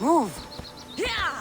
Move! Yeah!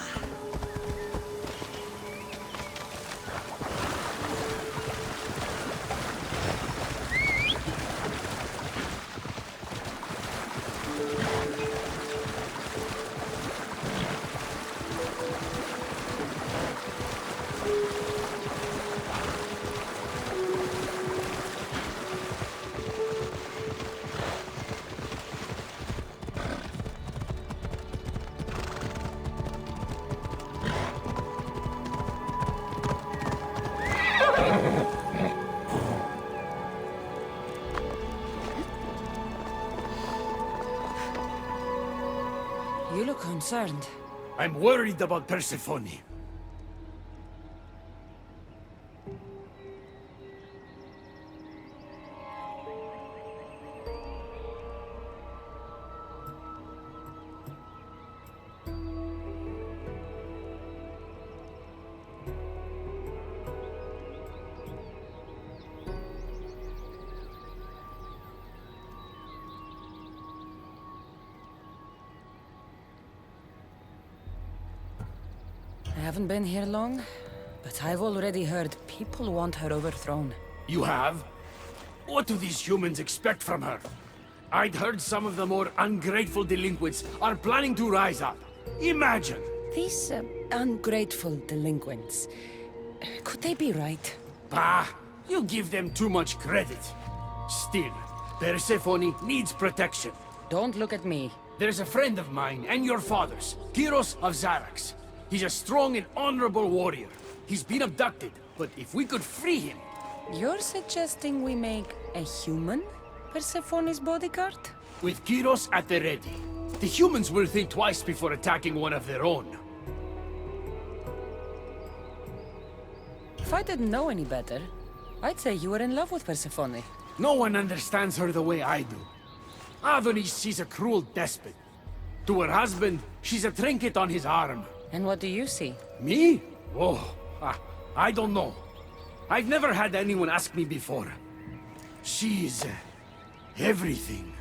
You look concerned. I'm worried about Persephone. I haven't been here long, but I've already heard people want her overthrown. You have? What do these humans expect from her? I'd heard some of the more ungrateful delinquents are planning to rise up. Imagine! These ungrateful delinquents, could they be right? Bah! You give them too much credit. Still, Persephone needs protection. Don't look at me. There's a friend of mine and your father's, Kyros of Zarax. He's a strong and honorable warrior. He's been abducted, but if we could free him... You're suggesting we make a human Persephone's bodyguard? With Kyros at the ready, the humans will think twice before attacking one of their own. If I didn't know any better, I'd say you were in love with Persephone. No one understands her the way I do. Adonis, she's a cruel despot. To her husband, she's a trinket on his arm. And what do you see? Me? Oh, I don't know. I've never had anyone ask me before. She's... everything.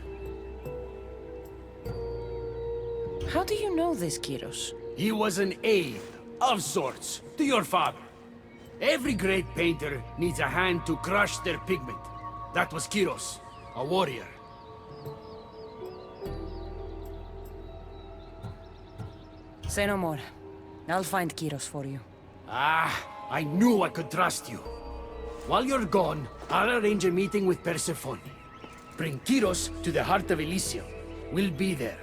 How do you know this, Kyros? He was an aide, of sorts, to your father. Every great painter needs a hand to crush their pigment. That was Kyros, a warrior. Say no more. I'll find Kyros for you. Ah, I knew I could trust you. While you're gone, I'll arrange a meeting with Persephone. Bring Kyros to the heart of Elysium. We'll be there.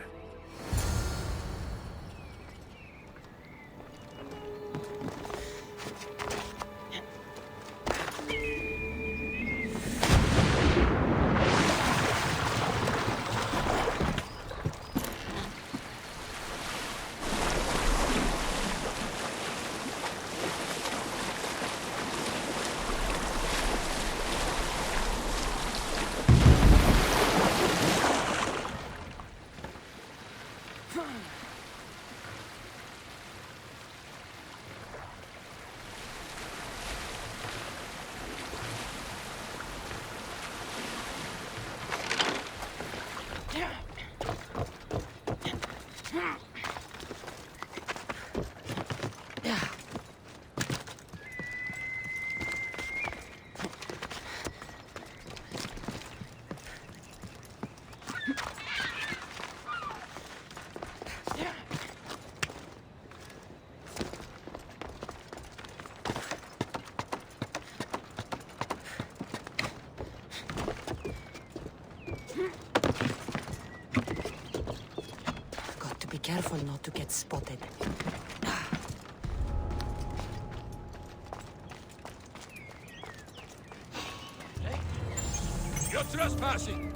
Got to be careful not to get spotted. You're trespassing!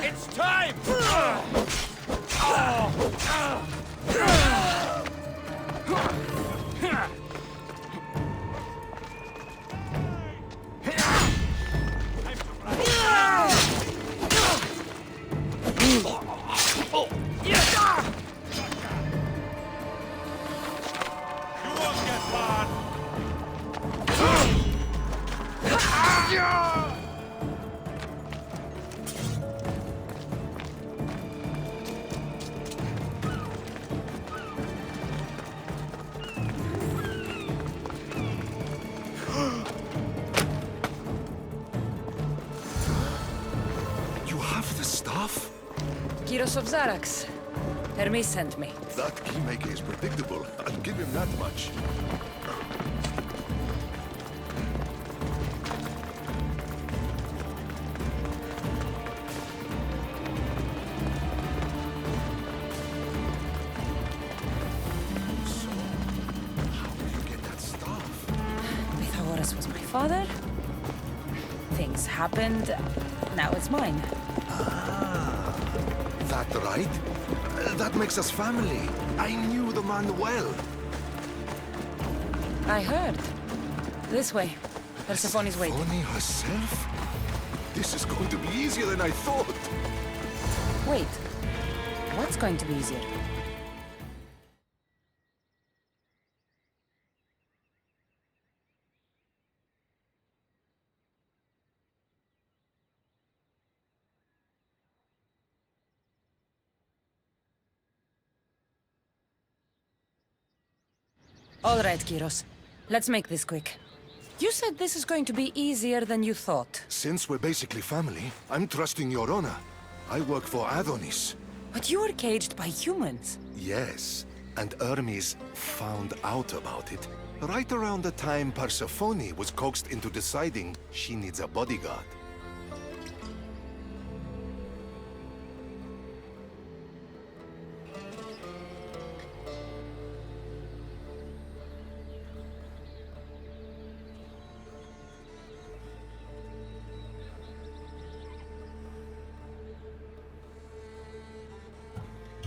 It's time! Kyros of Zarax. Hermes sent me. That keymaker is predictable. I'll give him that much. So, how did you get that stuff? Pythagoras was my father. Things happened. Now it's mine. That right? That makes us family. I knew the man well. I heard. This way. Persephone's waiting. Persephone herself? This is going to be easier than I thought. Wait. What's going to be easier? All right, Kyros. Let's make this quick. You said this is going to be easier than you thought. Since we're basically family, I'm trusting your honor. I work for Adonis. But you were caged by humans. Yes, and Hermes found out about it right around the time Persephone was coaxed into deciding she needs a bodyguard.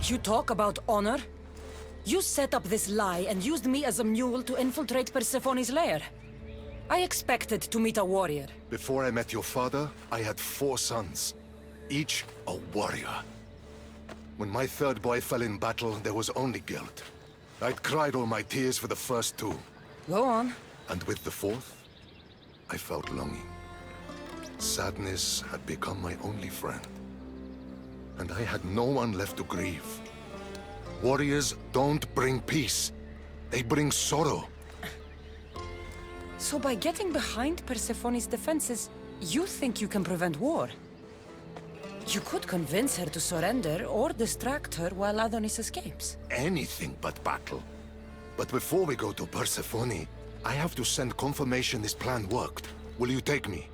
You talk about honor? You set up this lie and used me as a mule to infiltrate Persephone's lair. I expected to meet a warrior. Before I met your father, I had 4 sons, each a warrior. When my third boy fell in battle, there was only guilt. I'd cried all my tears for the first 2. Go on. And with the 4th, I felt longing. Sadness had become my only friend. And I had no one left to grieve. Warriors don't bring peace. They bring sorrow. So by getting behind Persephone's defenses, you think you can prevent war? You could convince her to surrender or distract her while Adonis escapes. Anything but battle. But before we go to Persephone, I have to send confirmation this plan worked. Will you take me?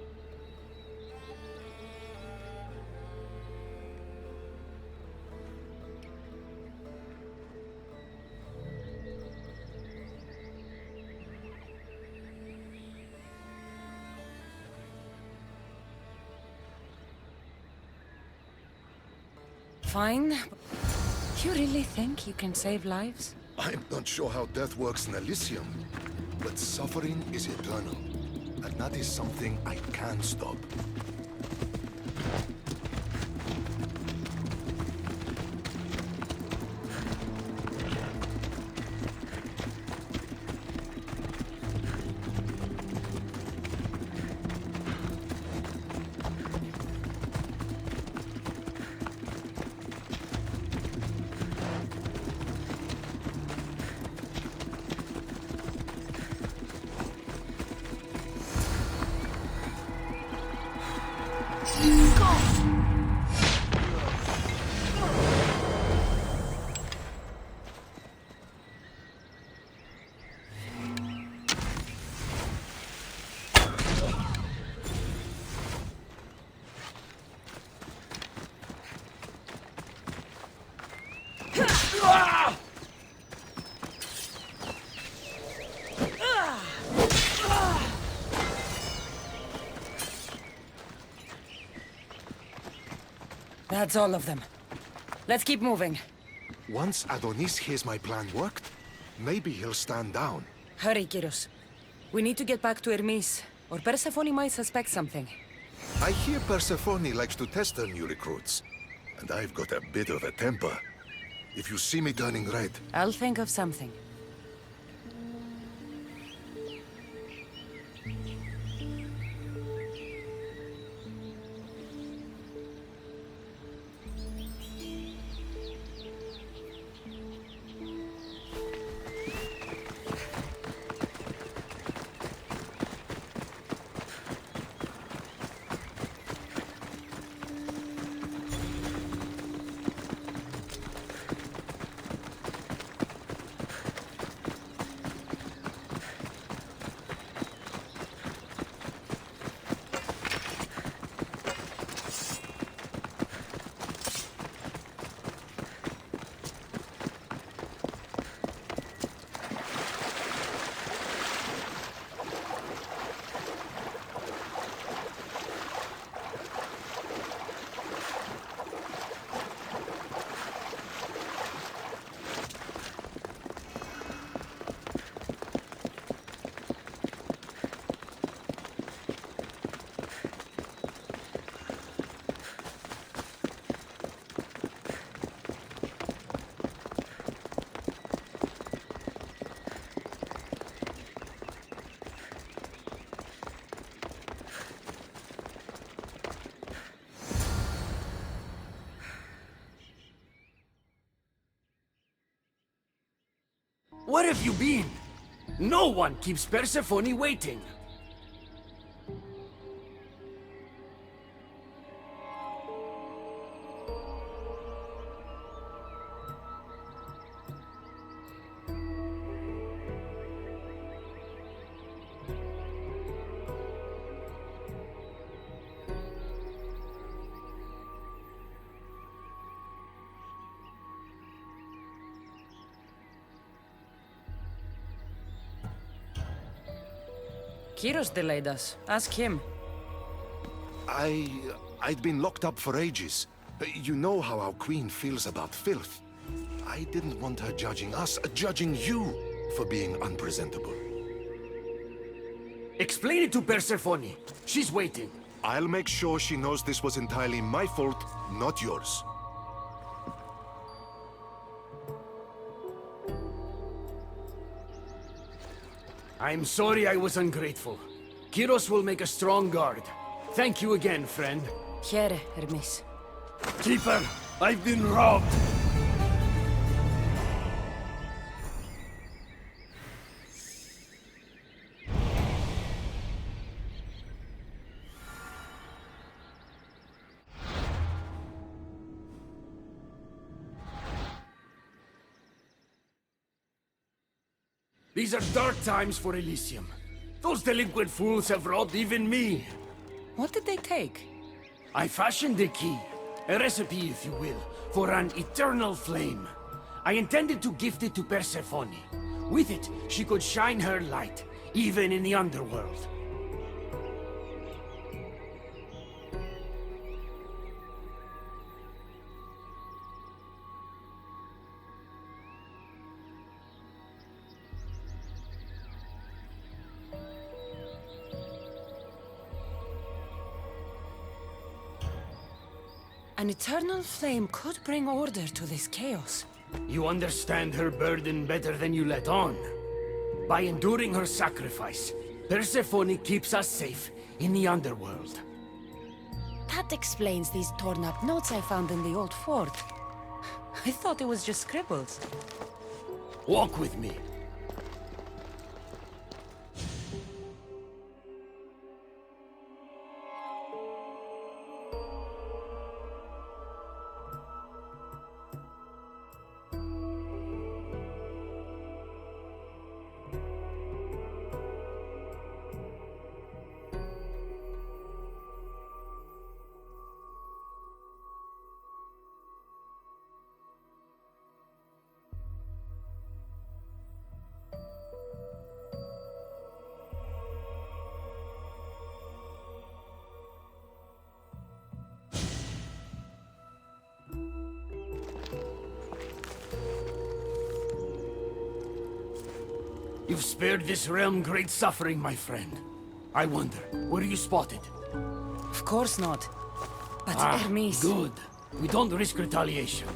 Fine. You really think you can save lives? I'm not sure how death works in Elysium, but suffering is eternal. And that is something I can stop. That's all of them. Let's keep moving. Once Adonis hears my plan worked, maybe he'll stand down. Hurry, Kyros. We need to get back to Hermes, or Persephone might suspect something. I hear Persephone likes to test her new recruits. And I've got a bit of a temper. If you see me turning red, I'll think of something. Where have you been? No one keeps Persephone waiting. Kyros delayed us. Ask him. I'd been locked up for ages. You know how our queen feels about filth. I didn't want her judging us, judging you for being unpresentable. Explain it to Persephone. She's waiting. I'll make sure she knows this was entirely my fault, not yours. I'm sorry I was ungrateful. Kyros will make a strong guard. Thank you again, friend. Here, Hermes. Keeper, I've been robbed. These are dark times for Elysium. Those delinquent fools have robbed even me. What did they take? I fashioned a key, a recipe if you will, for an eternal flame. I intended to gift it to Persephone. With it, she could shine her light, even in the underworld. An eternal flame could bring order to this chaos. You understand her burden better than you let on. By enduring her sacrifice, Persephone keeps us safe in the underworld. That explains these torn-up notes I found in the old fort. I thought it was just scribbles. Walk with me. You've spared this realm great suffering, my friend. I wonder, were you spotted? Of course not. But Hermes... Good. We don't risk retaliation.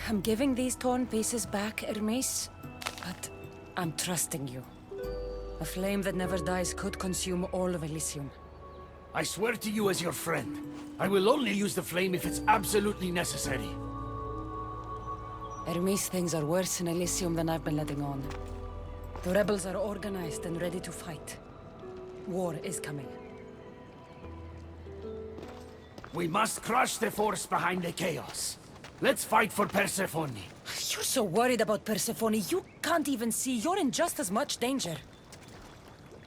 I'm giving these torn pieces back, Hermes, but I'm trusting you. A flame that never dies could consume all of Elysium. I swear to you as your friend, I will only use the flame if it's absolutely necessary. Hermes, things are worse in Elysium than I've been letting on. The rebels are organized and ready to fight. War is coming. We must crush the force behind the chaos. Let's fight for Persephone. You're so worried about Persephone, you can't even see you're in just as much danger.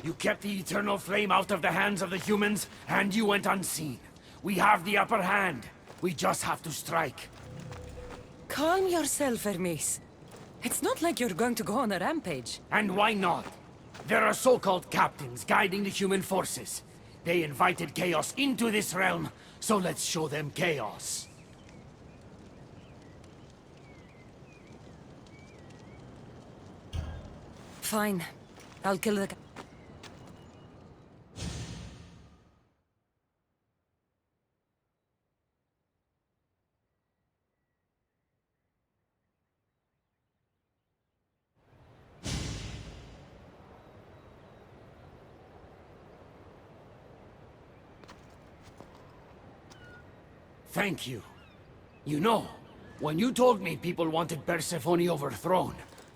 You kept the eternal flame out of the hands of the humans, and you went unseen. We have the upper hand. We just have to strike. Calm yourself, Hermes. It's not like you're going to go on a rampage. And why not? There are so-called captains guiding the human forces. They invited chaos into this realm, so let's show them chaos. Fine. I'll kill the... Thank you. You know, when you told me people wanted Persephone overthrown,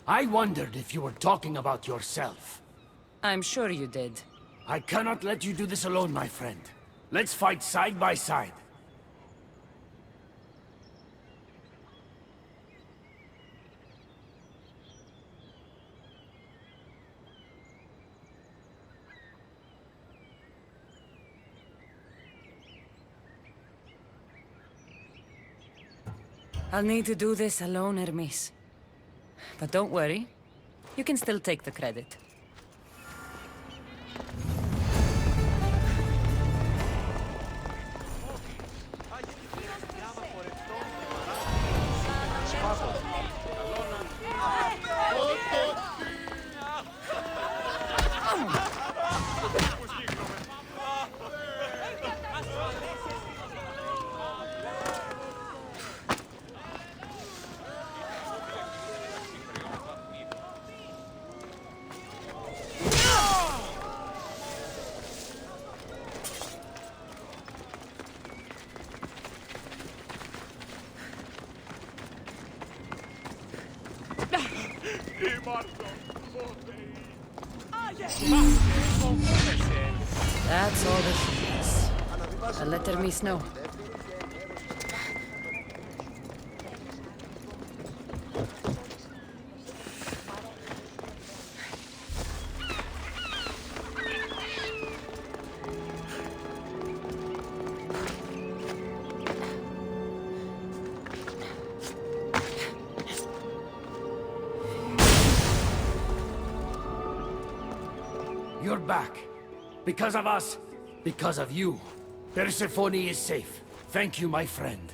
I wondered if you were talking about yourself. I'm sure you did. I cannot let you do this alone, my friend. Let's fight side by side. I'll need to do this alone, Hermes. But don't worry. You can still take the credit. That's all that she is. I'll let Hermes know. You're back. Because of us, because of you. Persephone is safe. Thank you, my friend.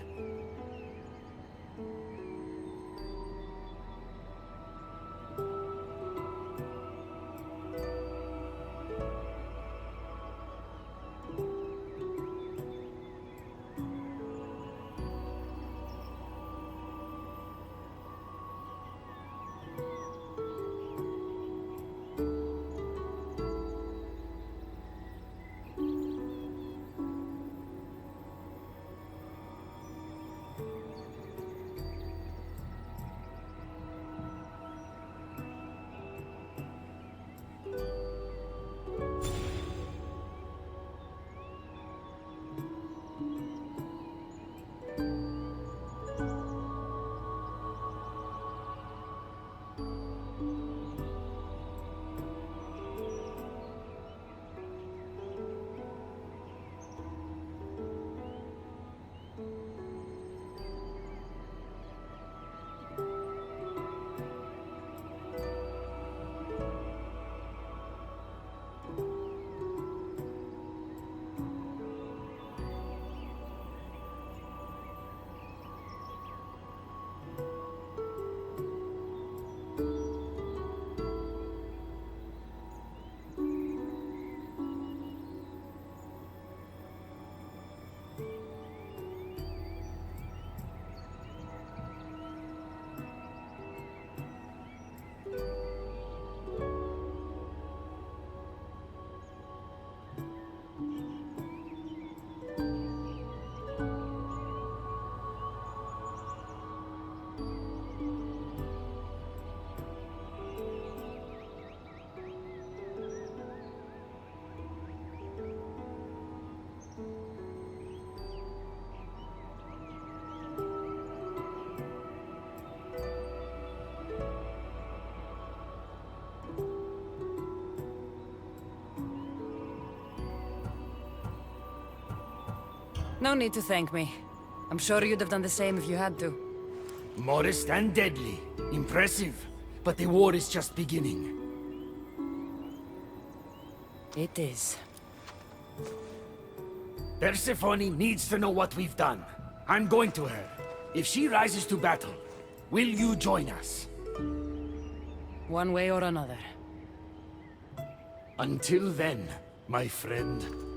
No need to thank me. I'm sure you'd have done the same if you had to. Modest and deadly. Impressive. But the war is just beginning. It is. Persephone needs to know what we've done. I'm going to her. If she rises to battle, will you join us? One way or another. Until then, my friend.